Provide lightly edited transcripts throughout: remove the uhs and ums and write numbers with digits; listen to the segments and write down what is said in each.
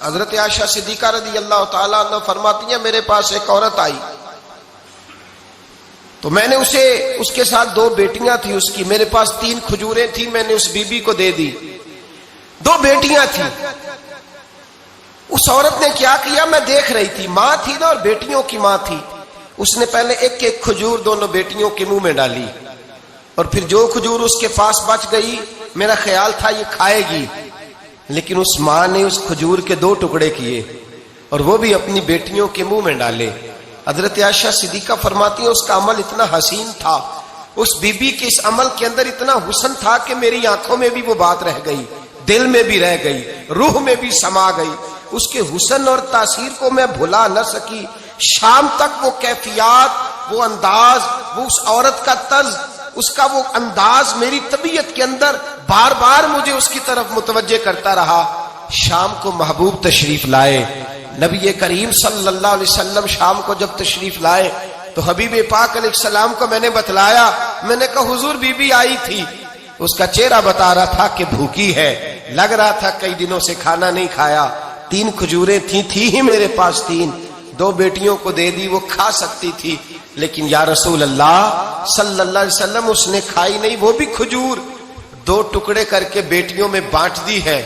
حضرت عائشہ صدیقہ رضی اللہ تعالیٰ عنہ فرماتی ہیں میرے پاس ایک عورت آئی تو میں نے اس کے ساتھ 2 بیٹیاں تھی اس کی، میرے پاس 3 کھجوریں تھی، میں نے اس بی بی کو دے دی، 2 بیٹیاں تھیں۔ اس عورت نے کیا کیا میں دیکھ رہی تھی، ماں تھی نا اور بیٹیوں کی ماں تھی، اس نے پہلے ایک کھجور دونوں بیٹیوں کے منہ میں ڈالی اور پھر جو کھجور اس کے پاس بچ گئی میرا خیال تھا یہ کھائے گی، لیکن اس ماں نے اس کھجور کے 2 ٹکڑے کیے اور وہ بھی اپنی بیٹیوں کے منہ میں ڈالے۔ حضرت عائشہ صدیقہ فرماتی ہیں اس کا عمل اتنا حسین تھا، اس بی بی کے اس عمل کے اندر اتنا حسن تھا کہ میری آنکھوں میں بھی وہ بات رہ گئی، دل میں بھی رہ گئی، روح میں بھی سما گئی۔ اس کے حسن اور تاثیر کو میں بھلا نہ سکی، شام تک وہ کیفیات، وہ انداز، وہ اس عورت کا طرز، اس کا وہ انداز میری طبیعت کے اندر بار بار مجھے اس کی طرف متوجہ کرتا رہا۔ شام کو محبوب تشریف لائے، نبی کریم صلی اللہ علیہ وسلم شام کو جب تشریف لائے تو حبیب پاک علیہ السلام کو میں نے بتلایا، میں نے کہا حضور بی بی آئی تھی، اس کا چہرہ بتا رہا تھا کہ بھوکی ہے، لگ رہا تھا کئی دنوں سے کھانا نہیں کھایا، 3 کھجوریں تھی ہی میرے پاس 3، 2 بیٹیوں کو دے دی، وہ کھا سکتی تھی، لیکن یا رسول اللہ صلی اللہ علیہ وسلم اس نے کھائی نہیں، وہ بھی کھجور 2 ٹکڑے کر کے بیٹیوں میں بانٹ دی ہے۔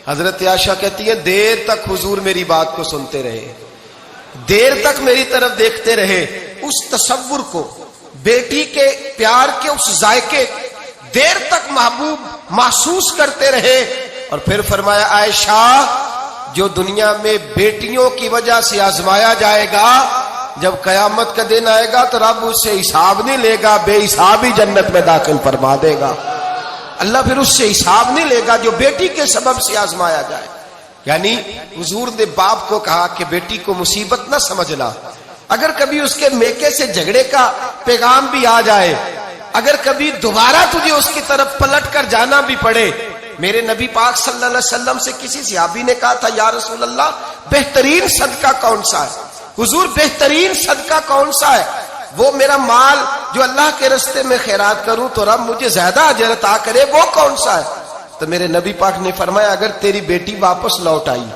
حضرت عائشہ کہتی ہے دیر تک حضور میری بات کو سنتے رہے، دیر تک میری طرف دیکھتے رہے، اس تصور کو، بیٹی کے پیار کے اس ذائقے دیر تک محبوب محسوس کرتے رہے، اور پھر فرمایا عائشہ جو دنیا میں بیٹیوں کی وجہ سے آزمایا جائے گا، جب قیامت کا دن آئے گا تو رب اس سے حساب نہیں لے گا، بے حساب ہی جنت میں داخل فرما دے گا۔ اللہ پھر اس سے حساب نہیں لے گا جو بیٹی کے سبب سے آزمایا جائے۔ یعنی حضور نے باپ کو کہا کہ بیٹی کو مصیبت نہ سمجھنا، اگر کبھی اس کے میکے سے جھگڑے کا پیغام بھی آ جائے، اگر کبھی دوبارہ تجھے اس کی طرف پلٹ کر جانا بھی پڑے۔ میرے نبی پاک صلی اللہ علیہ وسلم سے کسی صحابی نے کہا تھا یا رسول اللہ بہترین صدقہ کون سا ہے؟ حضور بہترین صدقہ کون سا ہے؟ وہ میرا مال جو اللہ کے راستے میں خیرات کروں تو رب مجھے زیادہ اجر عطا کرے، وہ کون سا ہے؟ تو میرے نبی پاک نے فرمایا اگر تیری بیٹی واپس لوٹ آئی،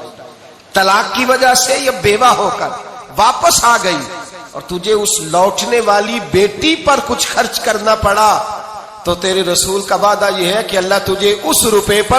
طلاق کی وجہ سے یا بیوہ ہو کر واپس آ گئی، اور تجھے اس لوٹنے والی بیٹی پر کچھ خرچ کرنا پڑا، تو تیرے رسول کا وعدہ یہ ہے کہ اللہ تجھے اس روپے پر